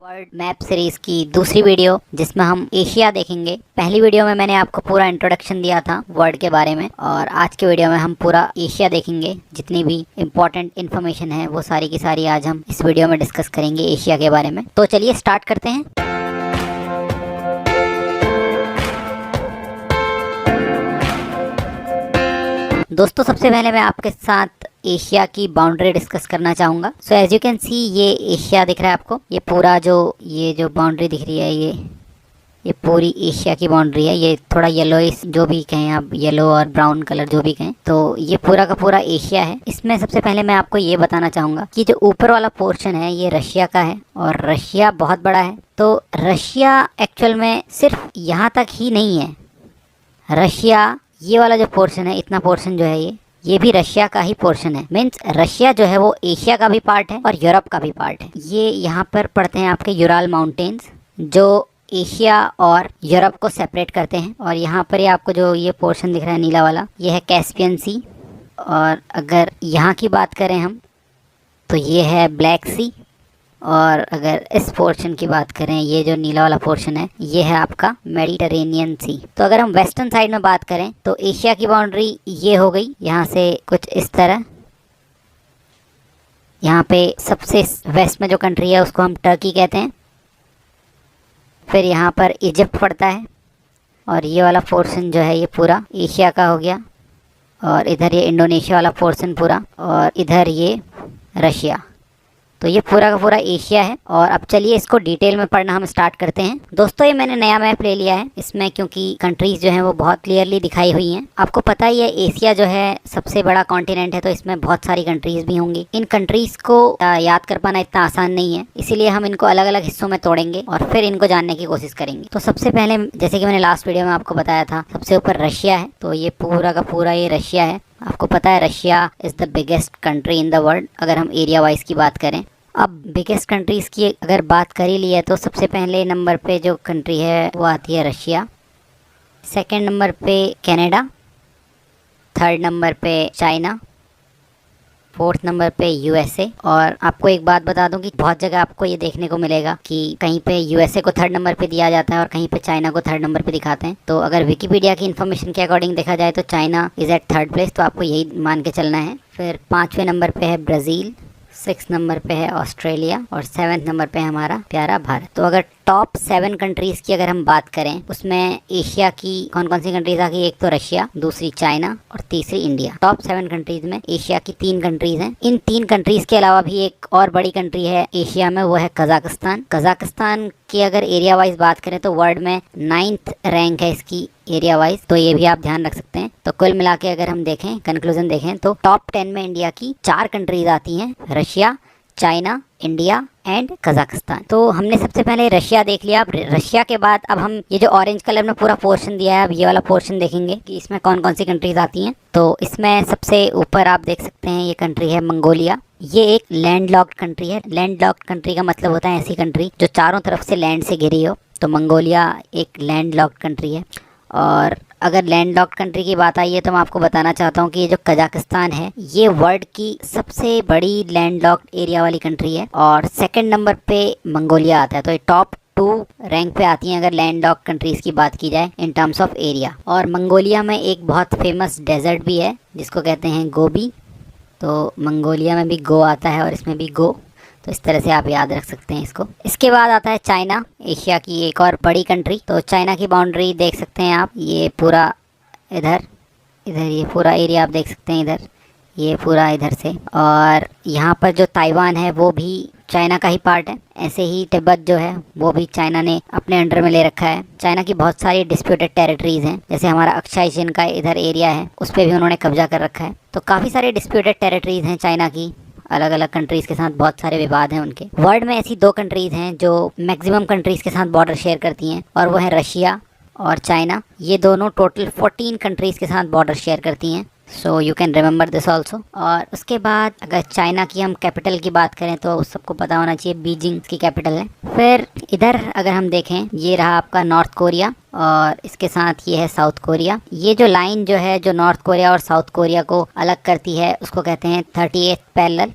World map series की दूसरी video जिसमें हम एशिया देखेंगे। पहली वीडियो में मैंने आपको पूरा इंट्रोडक्शन दिया था वर्ल्ड के बारे में, और आज के वीडियो में हम पूरा एशिया देखेंगे। जितनी भी इम्पोर्टेंट इन्फॉर्मेशन है वो सारी की सारी आज हम इस वीडियो में डिस्कस करेंगे एशिया के बारे में। तो चलिए स्टार्ट करते हैं। दोस्तों, सबसे पहले मैं आपके साथ एशिया की बाउंड्री डिस्कस करना चाहूँगा। So as you can see, ये एशिया दिख रहा है आपको। ये पूरा ये जो बाउंड्री दिख रही है ये पूरी एशिया की बाउंड्री है। ये थोड़ा येलोइश जो भी कहें आप, येलो और ब्राउन कलर जो भी कहें, तो ये पूरा का पूरा एशिया है। इसमें सबसे पहले मैं आपको ये बताना चाहूँगा कि जो ऊपर वाला पोर्शन है ये रशिया का है, और रशिया बहुत बड़ा है। तो रशिया एक्चुअल में सिर्फ यहाँ तक ही नहीं है। रशिया ये वाला जो पोर्शन है, इतना पोर्शन जो है ये भी रशिया का ही पोर्शन है। मीन्स रशिया जो है वो एशिया का भी पार्ट है और यूरोप का भी पार्ट है। ये यहाँ पर पड़ते हैं आपके यूराल माउंटेन्स, जो एशिया और यूरोप को सेपरेट करते हैं। और यहाँ पर ये आपको जो ये पोर्शन दिख रहा है नीला वाला, ये है कैस्पियन सी। और अगर यहाँ की बात करें हम, तो ये है ब्लैक सी। और अगर इस पोर्शन की बात करें, ये जो नीला वाला पोर्शन है ये है आपका मेडिटेरेनियन सी। तो अगर हम वेस्टर्न साइड में बात करें तो एशिया की बाउंड्री ये हो गई, यहाँ से कुछ इस तरह। यहाँ पे सबसे वेस्ट में जो कंट्री है उसको हम टर्की कहते हैं। फिर यहाँ पर इजिप्ट पड़ता है, और ये वाला पोर्शन जो है ये पूरा एशिया का हो गया। और इधर ये इंडोनेशिया वाला पोर्शन पूरा, और इधर ये रशिया। तो ये पूरा का पूरा एशिया है। और अब चलिए इसको डिटेल में पढ़ना हम स्टार्ट करते हैं। दोस्तों, ये मैंने नया मैप ले लिया है इसमें, क्योंकि कंट्रीज जो हैं वो बहुत क्लियरली दिखाई हुई हैं। आपको पता ही है एशिया जो है सबसे बड़ा कॉन्टिनेंट है, तो इसमें बहुत सारी कंट्रीज भी होंगी। इन कंट्रीज को याद कर पाना इतना आसान नहीं है, इसीलिए हम इनको अलग अलग हिस्सों में तोड़ेंगे और फिर इनको जानने की कोशिश करेंगे। तो सबसे पहले, जैसे कि मैंने लास्ट वीडियो में आपको बताया था, सबसे ऊपर रशिया है। तो ये पूरा का पूरा ये रशिया है। आपको पता है Russia is the biggest country in the world, अगर हम एरिया वाइज की बात करें। अब बिगेस्ट कंट्रीज़ की अगर बात कर ही ली है, तो सबसे पहले नंबर पे जो कंट्री है वो आती है रशिया। सेकंड नंबर पे कनाडा, थर्ड नंबर पे चाइना, फोर्थ नंबर पे यूएसए। और आपको एक बात बता दूं कि बहुत जगह आपको ये देखने को मिलेगा कि कहीं पे यूएसए को थर्ड नंबर पे दिया जाता है और कहीं पे चाइना को थर्ड नंबर पे दिखाते हैं। तो अगर विकिपीडिया की इन्फॉर्मेशन के अकॉर्डिंग देखा जाए तो China is at third place, तो आपको यही मान के चलना है। फिर 5वें नंबर पे है ब्राज़ील, 6 नंबर पे है ऑस्ट्रेलिया, और 7th नंबर पे है हमारा प्यारा भारत। तो अगर टॉप 7 कंट्रीज़ की अगर हम बात करें, उसमें एशिया की कौन कौन सी कंट्रीज आ गई? एक तो रशिया, दूसरी चाइना और तीसरी इंडिया। टॉप 7 कंट्रीज में एशिया की 3 कंट्रीज हैं। इन 3 कंट्रीज के अलावा भी एक और बड़ी कंट्री है एशिया में, वो है कजाकिस्तान। कजाकिस्तान की अगर एरिया वाइज बात करें तो वर्ल्ड में 9th रैंक है इसकी एरिया वाइज, तो ये भी आप ध्यान रख सकते हैं। तो कुल मिला के अगर हम देखें, कंक्लूजन देखें, तो टॉप 10 में इंडिया की 4 कंट्रीज आती हैं, Russia, China, India and Kazakhstan. तो हमने सबसे पहले रशिया देख लिया। अब रशिया के बाद अब हम ये जो ऑरेंज कलर में पूरा पोर्शन दिया है, अब ये वाला पोर्शन देखेंगे कि इसमें कौन कौन सी कंट्रीज आती हैं। तो इसमें सबसे ऊपर आप देख सकते हैं ये कंट्री है मंगोलिया। ये एक लैंडलॉक्ड कंट्री है। लैंडलॉक्ड कंट्री का मतलब होता है ऐसी कंट्री जो चारों तरफ से लैंड से घिरी हो। तो मंगोलिया एक लैंडलॉक्ड कंट्री है। और अगर लैंडलॉक्ड कंट्री की बात आई है तो मैं आपको बताना चाहता हूँ कि ये जो कजाकिस्तान है ये वर्ल्ड की सबसे बड़ी लैंडलॉक्ड एरिया वाली कंट्री है, और सेकंड नंबर पे मंगोलिया आता है। तो ये टॉप 2 रैंक पे आती हैं अगर लैंडलॉक्ड कंट्रीज़ की बात की जाए इन टर्म्स ऑफ एरिया। और मंगोलिया में एक बहुत फेमस डेजर्ट भी है जिसको कहते हैं गोबी। तो मंगोलिया में भी गो आता है और इसमें भी गो, तो इस तरह से आप याद रख सकते हैं इसको। इसके बाद आता है चाइना, एशिया की एक और बड़ी कंट्री। तो चाइना की बाउंड्री देख सकते हैं आप, ये पूरा इधर ये पूरा एरिया आप देख सकते हैं, इधर ये पूरा इधर से। और यहाँ पर जो ताइवान है वो भी चाइना का ही पार्ट है। ऐसे ही तिब्बत जो है वो भी चाइना ने अपने अंडर में ले रखा है। चाइना की बहुत सारी डिस्प्यूटेड टेरिटरीज हैं, जैसे हमारा अक्षय चिन का इधर एरिया है, उस पर भी उन्होंने कब्जा कर रखा है। तो काफ़ी सारी डिस्प्यूटेड टेरिटरीज हैं चाइना की, अलग अलग कंट्रीज़ के साथ बहुत सारे विवाद हैं उनके। वर्ल्ड में ऐसी 2 कंट्रीज़ हैं जो मैक्सिमम कंट्रीज़ के साथ बॉर्डर शेयर करती हैं, और वो है रशिया और चाइना। ये दोनों टोटल 14 कंट्रीज़ के साथ बॉर्डर शेयर करती हैं। So you can remember this also. और उसके बाद अगर चाइना की हम कैपिटल की बात करें तो सबको पता होना चाहिए बीजिंग की कैपिटल है। फिर इधर अगर हम देखें, ये रहा आपका नॉर्थ कोरिया, और इसके साथ ये है साउथ कोरिया। ये जो लाइन जो है जो नॉर्थ कोरिया और साउथ कोरिया को अलग करती है उसको कहते हैं 38th पैरेलल।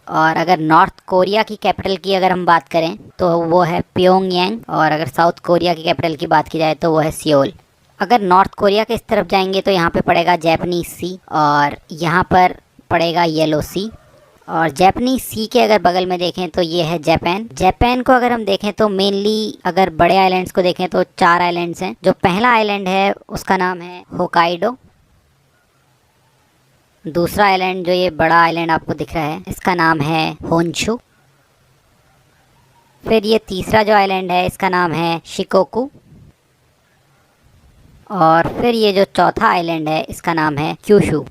और अगर नॉर्थ कोरिया की कैपिटल की अगर हम बात करें तो वो है प्योंगयांग, और अगर साउथ कोरिया की कैपिटल की बात की जाए तो वो है सियोल। अगर नॉर्थ कोरिया के इस तरफ जाएंगे तो यहाँ पे पड़ेगा जापानीज सी, और यहाँ पर पड़ेगा येलो सी। और जापानीज सी के अगर बगल में देखें तो ये है जापान। जापान को अगर हम देखें तो मेनली अगर बड़े आइलैंड्स को देखें तो 4 आइलैंड्स हैं। जो पहला आइलैंड है उसका नाम है होकाइडो। दूसरा आइलैंड जो ये बड़ा आइलैंड आपको दिख रहा है इसका नाम है होन्शु। फिर ये तीसरा जो आइलैंड है इसका नाम है शिकोकू। और फिर ये जो चौथा आइलैंड है इसका नाम है क्यूशू।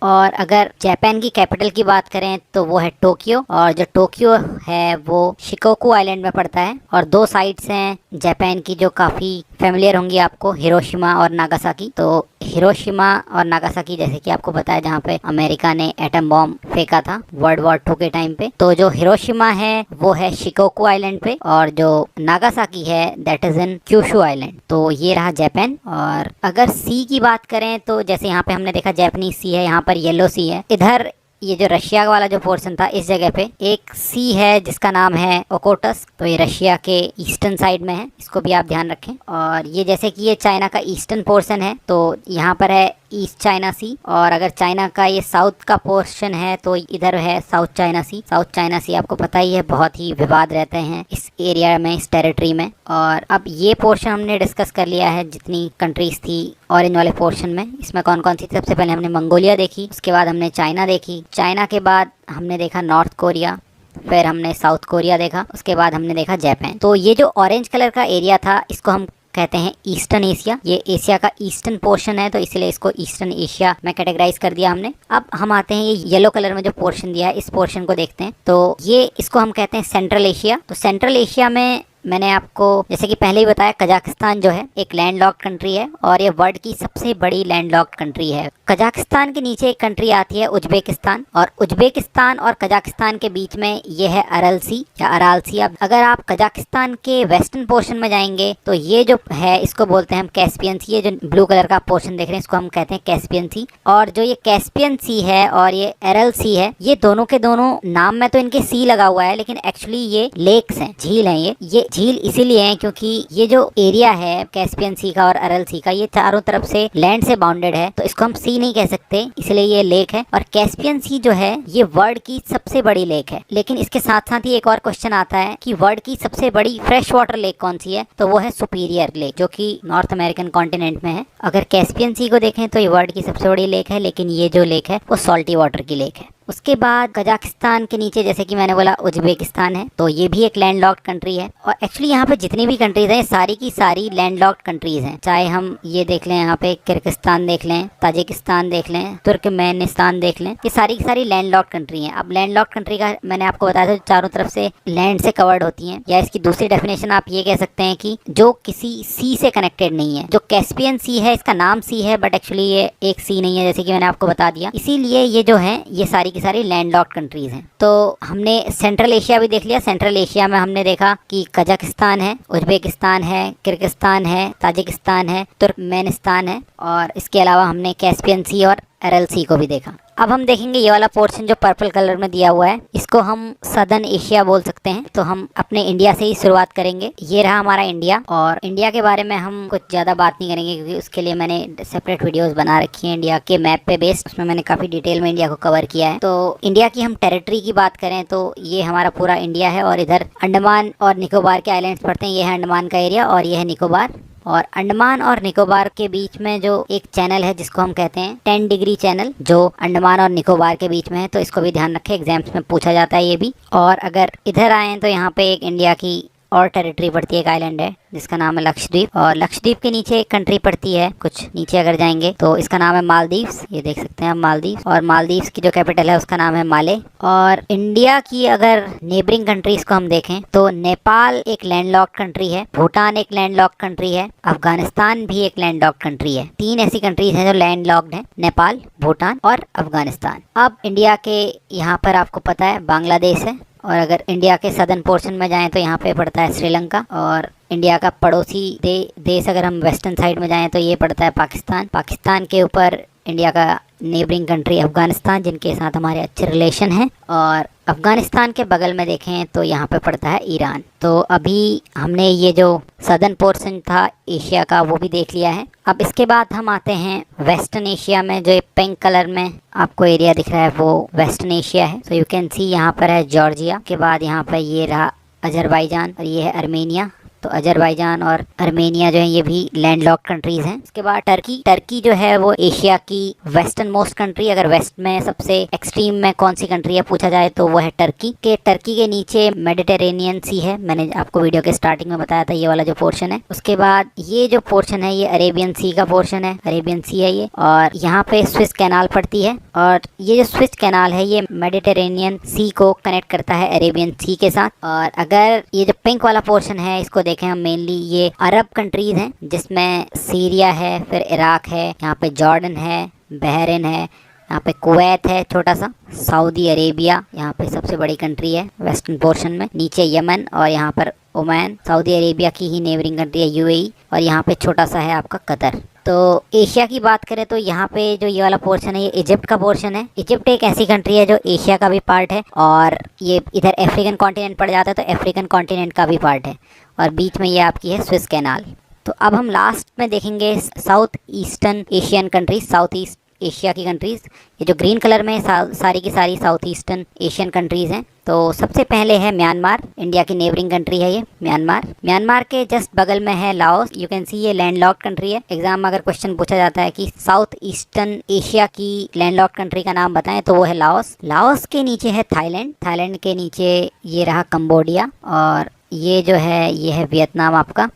और अगर जापान की कैपिटल की बात करें तो वो है टोक्यो, और जो टोक्यो है वो शिकोकू आइलैंड में पड़ता है। और 2 साइट्स हैं जापान की जो काफ़ी फेमिलियर होंगी आपको, हिरोशिमा और नागासाकी। तो हिरोशिमा और नागासाकी जैसे कि आपको पता है जहाँ पे अमेरिका ने एटम बॉम्ब फेंका था वर्ल्ड वॉर 2 के टाइम पे। तो जो हिरोशिमा है वो है शिकोकू आइलैंड पे, और जो नागासाकी है that is in Kyushu island. तो ये रहा जापान। और अगर सी की बात करें तो जैसे यहाँ पे हमने देखा जापानीज सी है, यहाँ पर येलो सी है। इधर ये जो रशिया वाला जो पोर्शन था इस जगह पे एक सी है जिसका नाम है ओकोटस्क। तो ये रशिया के ईस्टर्न साइड में है, इसको भी आप ध्यान रखें। और ये जैसे कि ये चाइना का ईस्टर्न पोर्शन है तो यहाँ पर है ईस्ट चाइना सी, और अगर चाइना का ये साउथ का पोर्शन है तो इधर है साउथ चाइना सी। साउथ चाइना सी आपको पता ही है बहुत ही विवाद रहते हैं इस एरिया में, इस टेरिटरी में। और अब ये पोर्शन हमने डिस्कस कर लिया है जितनी कंट्रीज थी ऑरेंज वाले पोर्शन में। इसमें कौन कौन सी थी? सबसे पहले हमने मंगोलिया देखी, उसके बाद हमने चाइना देखी, चाइना के बाद हमने देखा नॉर्थ कोरिया, फिर हमने साउथ कोरिया देखा, उसके बाद हमने देखा जापान। तो ये जो ऑरेंज कलर का एरिया था इसको हम कहते हैं ईस्टर्न एशिया। ये एशिया का ईस्टर्न पोर्शन है तो इसलिए इसको ईस्टर्न एशिया में कैटेगराइज कर दिया हमने। अब हम आते हैं ये येलो कलर में जो पोर्शन दिया है इस पोर्शन को देखते हैं। तो ये इसको हम कहते हैं सेंट्रल एशिया। तो सेंट्रल एशिया में मैंने आपको जैसे कि पहले ही बताया कजाकिस्तान जो है एक लैंडलॉक्ड कंट्री है, और ये वर्ल्ड की सबसे बड़ी लैंडलॉक्ड कंट्री है। कजाकिस्तान के नीचे एक कंट्री आती है उज्बेकिस्तान, और उज्बेकिस्तान और कजाकिस्तान के बीच में ये है अरल सी या अराल सी। अब अगर आप कजाकिस्तान के वेस्टर्न पोर्शन में जाएंगे तो ये जो है इसको बोलते हैं हम कैस्पियन सी। ये जो ब्लू कलर का पोर्शन देख रहे हैं इसको हम कहते हैं कैस्पियन सी। और जो ये कैस्पियन सी है और ये अरल सी है, ये दोनों के दोनों नाम में तो इनके सी लगा हुआ है लेकिन एक्चुअली ये लेक्स हैं, झील हैं। ये झील इसीलिए है क्योंकि ये जो एरिया है कैस्पियन सी का और अरल सी का ये चारों तरफ से लैंड से बाउंडेड है, तो इसको हम सी नहीं कह सकते, इसलिए ये लेक है। और कैस्पियन सी जो है ये वर्ल्ड की सबसे बड़ी लेक है। लेकिन इसके साथ साथ ही एक और क्वेश्चन आता है कि वर्ल्ड की सबसे बड़ी फ्रेश वाटर लेक कौन सी है? तो वो है सुपीरियर लेक जो कि नॉर्थ अमेरिकन कॉन्टिनेंट में है। अगर कैस्पियन सी को देखें तो ये वर्ल्ड की सबसे बड़ी लेक है, लेकिन ये जो लेक है वो सॉल्टी वाटर की लेक है। उसके बाद कजाकिस्तान के नीचे जैसे कि मैंने बोला उज्बेकिस्तान है, तो ये भी एक लैंडलॉक्ड कंट्री है। और एक्चुअली यहाँ पे जितनी भी कंट्रीज हैं सारी की सारी लैंडलॉक्ड कंट्रीज हैं। चाहे हम ये देख लें, यहाँ पे किर्गिस्तान देख लें, ताजिकिस्तान देख लें, तुर्कमेनिस्तान देख लें, ये सारी की सारी लैंडलॉक्ड कंट्री हैं। अब लैंडलॉक्ड कंट्री का मैंने आपको बताया था चारों तरफ से लैंड से कवर्ड होती हैं, या इसकी दूसरी डेफिनेशन आप ये कह सकते हैं कि जो किसी सी से कनेक्टेड नहीं है। जो कैस्पियन सी है इसका नाम सी है बट एक्चुअली ये एक सी नहीं है, जैसे कि मैंने आपको बता दिया। इसीलिए ये जो है ये सारी सारी लैंडलॉक्ड कंट्रीज हैं। तो हमने सेंट्रल एशिया भी देख लिया। सेंट्रल एशिया में हमने देखा कि कजाकिस्तान है, उज्बेकिस्तान है, किर्गिस्तान है, ताजिकिस्तान है, तुर्कमेनिस्तान है, और इसके अलावा हमने कैस्पियन सी और अरल सी को भी देखा। अब हम देखेंगे ये वाला पोर्शन जो पर्पल कलर में दिया हुआ है, इसको हम सदर्न एशिया बोल सकते हैं। तो हम अपने इंडिया से ही शुरुआत करेंगे। ये रहा हमारा इंडिया, और इंडिया के बारे में हम कुछ ज़्यादा बात नहीं करेंगे क्योंकि उसके लिए मैंने सेपरेट वीडियोस बना रखी हैं इंडिया के मैप पे बेस्ड, उसमें मैंने काफ़ी डिटेल में इंडिया को कवर किया है। तो इंडिया की हम टेरिटरी की बात करें तो ये हमारा पूरा इंडिया है, और इधर अंडमान और निकोबार के आइलैंड्स पड़ते हैं। ये है अंडमान का एरिया और ये है निकोबार। और अंडमान और निकोबार के बीच में जो एक चैनल है जिसको हम कहते हैं 10 डिग्री चैनल, जो अंडमान और निकोबार के बीच में है, तो इसको भी ध्यान रखें, एग्जाम्स में पूछा जाता है ये भी। और अगर इधर आए तो यहाँ पे एक इंडिया की और टेरिटरी पड़ती है, एक आइलैंड है जिसका नाम है लक्षद्वीप, और लक्षद्वीप के नीचे एक कंट्री पड़ती है कुछ नीचे अगर जाएंगे तो इसका नाम है मालदीव्स। ये देख सकते हैं आप मालदीव्स, और मालदीव्स की जो कैपिटल है उसका नाम है माले। और इंडिया की अगर नेबरिंग कंट्रीज को हम देखें तो नेपाल एक लैंडलॉक्ड कंट्री है, भूटान एक लैंडलॉक्ड कंट्री है, अफगानिस्तान भी एक लैंडलॉक्ड कंट्री है। 3 ऐसी कंट्रीज हैं जो लैंडलॉक्ड है, नेपाल, भूटान और अफगानिस्तान। अब इंडिया के यहाँ पर आपको पता है बांग्लादेश है, और अगर इंडिया के सदर्न पोर्शन में जाएं तो यहाँ पे पड़ता है श्रीलंका, और इंडिया का पड़ोसी देश अगर हम वेस्टर्न साइड में जाएं तो ये पड़ता है पाकिस्तान। पाकिस्तान के ऊपर इंडिया का नेबरिंग कंट्री अफ़गानिस्तान, जिनके साथ हमारे अच्छे रिलेशन हैं। और अफ़गानिस्तान के बगल में देखें तो यहाँ पे पड़ता है ईरान। तो अभी हमने ये जो सदर्न पोर्शन था एशिया का वो भी देख लिया है। अब इसके बाद हम आते हैं वेस्टर्न एशिया में। जो ये पिंक कलर में आपको एरिया दिख रहा है वो वेस्टर्न एशिया है। सो यू कैन सी यहाँ पर है जॉर्जिया, के बाद यहाँ पर ये रहा अजरबैजान और ये है अर्मेनिया। तो अजरबैजान और अर्मेनिया जो है ये भी लैंडलॉक्ड कंट्रीज हैं। उसके बाद टर्की जो है वो एशिया की वेस्टर्न मोस्ट कंट्री, अगर वेस्ट में सबसे एक्सट्रीम में कौन सी कंट्री है पूछा जाए तो वो है टर्की के नीचे मेडिटेरेनियन सी है। मैंने आपको वीडियो के स्टार्टिंग में बताया था ये वाला जो पोर्शन है। उसके बाद ये जो पोर्शन है ये अरेबियन सी का पोर्शन है, अरेबियन सी है ये, और यहाँ पे स्विस कैनाल पड़ती है। और ये जो स्विस कैनाल है ये मेडिटेरेनियन सी को कनेक्ट करता है अरेबियन सी के साथ। और अगर ये जो पिंक वाला पोर्शन है इसको देखें हम, मेनली ये अरब कंट्रीज हैं जिसमें सीरिया है, फिर इराक है, यहाँ पे जॉर्डन है, बहरीन है, यहाँ पे कुवैत है छोटा सा, सऊदी अरेबिया यहाँ पे सबसे बड़ी कंट्री है वेस्टर्न पोर्शन में, नीचे यमन, और यहाँ पर ओमान, सऊदी अरेबिया की ही नेबरिंग कंट्री है यूएई, और यहाँ पे छोटा सा है आपका कतर। तो एशिया की बात करें तो यहाँ पे जो ये वाला पोर्शन है ये इजिप्ट का पोर्शन है। इजिप्ट एक ऐसी कंट्री है जो एशिया का भी पार्ट है, और ये इधर अफ्रीकन कॉन्टिनेंट पड़ जाता है तो अफ्रीकन कॉन्टिनेंट का भी पार्ट है, और बीच में ये आपकी है स्विस कैनाल। तो अब हम लास्ट में देखेंगे south eastern Asian countries, south east Asia की कंट्रीज़। ये जो ग्रीन कलर में सारी की सारी साउथ ईस्टर्न एशियन कंट्रीज़ हैं। तो सबसे पहले है म्यांमार, इंडिया की नेबरिंग कंट्री है ये म्यांमार के जस्ट बगल में है लाओस। यू कैन सी ये लैंडलॉक्ड कंट्री है। एग्जाम में अगर क्वेश्चन पूछा जाता है कि साउथ ईस्टर्न एशिया की लैंडलॉक्ड कंट्री का नाम बताएं तो वो है लाओस। लाओस के नीचे है थाईलैंड के नीचे ये रहा कंबोडिया, और ये जो है ये है वियतनाम आपका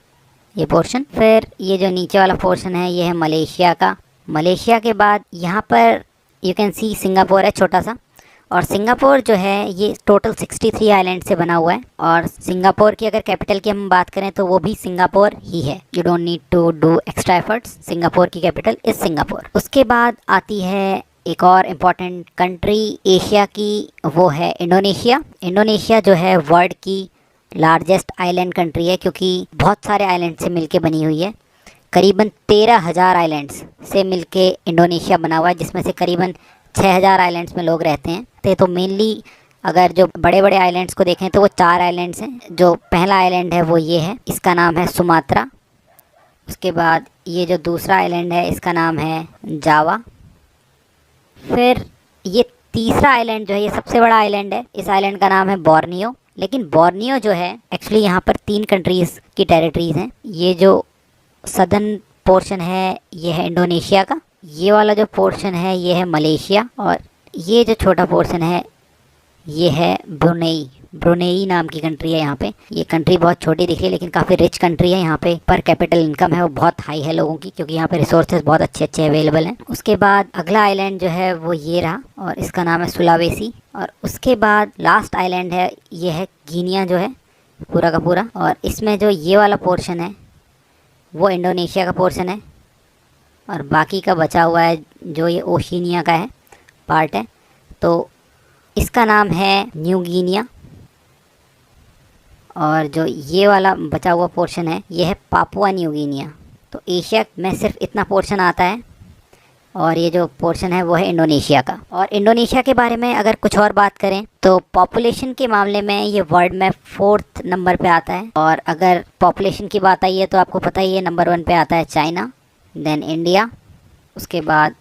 ये पोर्शन। फिर ये जो नीचे वाला पोर्शन है ये है मलेशिया का। मलेशिया के बाद यहाँ पर यू कैन सी सिंगापुर है छोटा सा, और सिंगापुर जो है ये टोटल 63 आइलैंड से बना हुआ है। और सिंगापुर की अगर कैपिटल की हम बात करें तो वो भी सिंगापुर ही है। You don't need to do extra efforts, Singapore की कैपिटल इज सिंगापुर। उसके बाद आती है एक और इम्पॉर्टेंट कंट्री एशिया की, वो है इंडोनेशिया। इंडोनेशिया जो है वर्ल्ड की लार्जेस्ट आइलैंड कंट्री है, क्योंकि बहुत सारे आइलैंड से मिलके बनी हुई है। करीबन 13,000 आइलैंड्स से मिलके इंडोनेशिया बना हुआ है, जिसमें से करीबन 6,000 आइलैंड्स में लोग रहते हैं। तो मेनली अगर जो बड़े बड़े आइलैंड्स को देखें तो वो 4 आइलैंड्स हैं। जो पहला आइलैंड है वो ये है, इसका नाम है सुमात्रा। उसके बाद ये जो दूसरा आइलैंड है इसका नाम है जावा। फिर ये तीसरा आइलैंड जो है ये सबसे बड़ा आइलैंड है, इस आइलैंड का नाम है बोर्नियो। लेकिन बोर्नियो जो है एक्चुअली यहाँ पर 3 कंट्रीज़ की टेरिटरीज़ हैं। ये जो सदर्न पोर्शन है ये है इंडोनेशिया का, ये वाला जो पोर्शन है ये है मलेशिया, और ये जो छोटा पोर्शन है ये है ब्रुनेई नाम की कंट्री है। यहाँ पे ये कंट्री बहुत छोटी दिख रही है लेकिन काफ़ी रिच कंट्री है। यहाँ पे पर कैपिटल इनकम है वो बहुत हाई है लोगों की, क्योंकि यहाँ पे रिसोर्सेज बहुत अच्छे अच्छे अवेलेबल हैं। उसके बाद अगला आइलैंड जो है वो ये रहा, और इसका नाम है सुलावेसी। और उसके बाद लास्ट आइलैंड है ये है गिनिया जो है पूरा का पूरा, और इसमें जो ये वाला पोर्शन है वो इंडोनेशिया का पोर्शन है, और बाकी का बचा हुआ है जो ये ओशिनिया का है पार्ट है, तो इसका नाम है न्यू गिनिया। और जो ये वाला बचा हुआ पोर्शन है ये है पापुआ न्यू गिनिया। तो एशिया में सिर्फ इतना पोर्शन आता है, और ये जो पोर्शन है वो है इंडोनेशिया का। और इंडोनेशिया के बारे में अगर कुछ और बात करें तो पॉपुलेशन के मामले में ये वर्ल्ड में 4th नंबर पे आता है। और अगर पॉपुलेशन की बात आई है तो आपको पता ही है नंबर 1 पे आता है चाइना, देन इंडिया, उसके बाद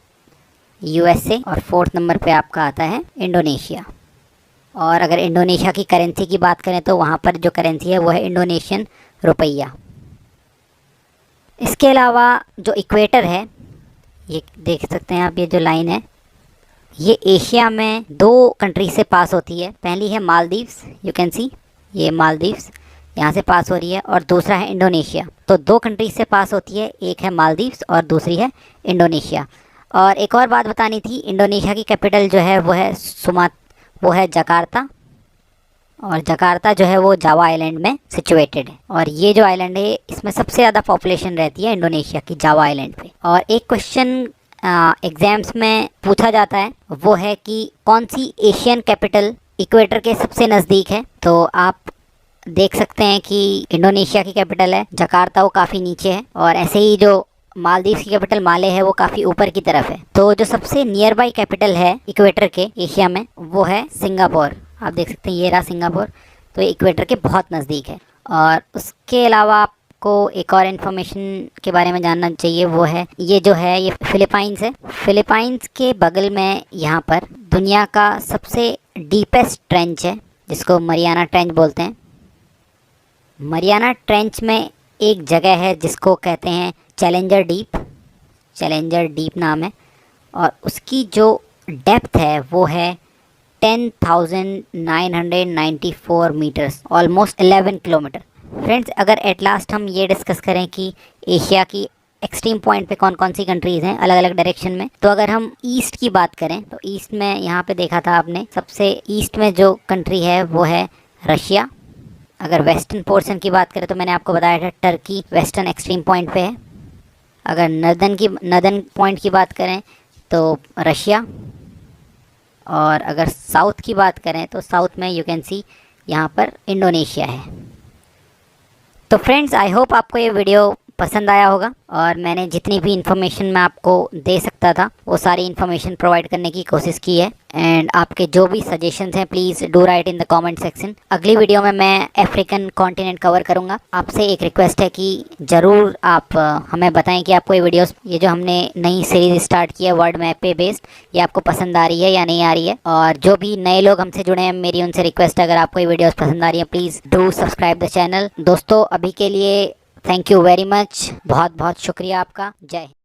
यूएसए, और 4th नंबर पे आपका आता है इंडोनेशिया। और अगर इंडोनेशिया की करेंसी की बात करें तो वहाँ पर जो करेंसी है वो है इंडोनेशियन रुपया। इसके अलावा जो इक्वेटर है ये देख सकते हैं आप, ये जो लाइन है ये एशिया में 2 कंट्री से पास होती है। पहली है मालदीव्स, यू कैन सी ये मालदीव्स यहाँ से पास हो रही है, और दूसरा है इंडोनेशिया। तो 2 कंट्री से पास होती है, एक है मालदीव्स और दूसरी है इंडोनेशिया। और एक और बात बतानी थी, इंडोनेशिया की कैपिटल जो है वो है जकार्ता, और जकार्ता जो है वो जावा आइलैंड में सिचुएटेड है। और ये जो आइलैंड है इसमें सबसे ज़्यादा पॉपुलेशन रहती है इंडोनेशिया की जावा आइलैंड पे। और एक क्वेश्चन एग्जाम्स में पूछा जाता है वो है कि कौन सी एशियन कैपिटल इक्वेटर के सबसे नज़दीक है। तो आप देख सकते हैं कि इंडोनेशिया की कैपिटल है जकार्ता, वो काफ़ी नीचे है। और ऐसे ही जो मालदीव की कैपिटल माले है वो काफ़ी ऊपर की तरफ है। तो जो सबसे नियर बाई कैपिटल है इक्वेटर के एशिया में वो है सिंगापुर। आप देख सकते हैं ये रहा सिंगापुर, तो ये इक्वेटर के बहुत नज़दीक है। और उसके अलावा आपको एक और इन्फॉर्मेशन के बारे में जानना चाहिए, वो है ये जो है ये फिलीपाइंस है। फिलीपाइंस के बगल में यहाँ पर दुनिया का सबसे डीपेस्ट ट्रेंच है जिसको मरियाना ट्रेंच बोलते हैं। मरियाना ट्रेंच में एक जगह है जिसको कहते हैं चैलेंजर डीप। चैलेंजर डीप नाम है और उसकी जो डेप्थ है वो है 10,994 मीटर्स, ऑलमोस्ट 11 किलोमीटर। फ्रेंड्स, अगर एट लास्ट हम ये डिस्कस करें कि एशिया की एक्सट्रीम पॉइंट पे कौन कौन सी कंट्रीज़ हैं अलग अलग डायरेक्शन में, तो अगर हम ईस्ट की बात करें तो ईस्ट में यहाँ पे देखा था आपने, सबसे ईस्ट में जो कंट्री है वो है रशिया। अगर वेस्टर्न पोर्शन की बात करें तो मैंने आपको बताया था टर्की वेस्टर्न एक्सट्रीम पॉइंट पे है। अगर नर्दर्न पॉइंट की बात करें तो रशिया। और अगर साउथ की बात करें तो साउथ में यू कैन सी यहाँ पर इंडोनेशिया है। तो फ्रेंड्स, आई होप आपको ये वीडियो पसंद आया होगा और मैंने जितनी भी इन्फॉर्मेशन मैं आपको दे सकता था वो सारी इन्फॉर्मेशन प्रोवाइड करने की कोशिश की है। एंड आपके जो भी सजेशंस हैं please do right in the comment section. अगली वीडियो में मैं अफ्रीकन कॉन्टिनेंट कवर करूँगा। आपसे एक रिक्वेस्ट है कि ज़रूर आप हमें बताएं कि आपको ये वीडियोस, ये जो हमने नई सीरीज़ स्टार्ट की है वर्ल्ड मैप पे बेस्ड, ये आपको पसंद आ रही है या नहीं आ रही है। और जो भी नए लोग हमसे जुड़े हैं मेरी उनसे रिक्वेस्ट है, अगर आपको ये वीडियोज़ पसंद आ रही है please do subscribe the channel. दोस्तों, अभी के लिए थैंक यू वेरी मच, बहुत बहुत शुक्रिया आपका। जय हिंद।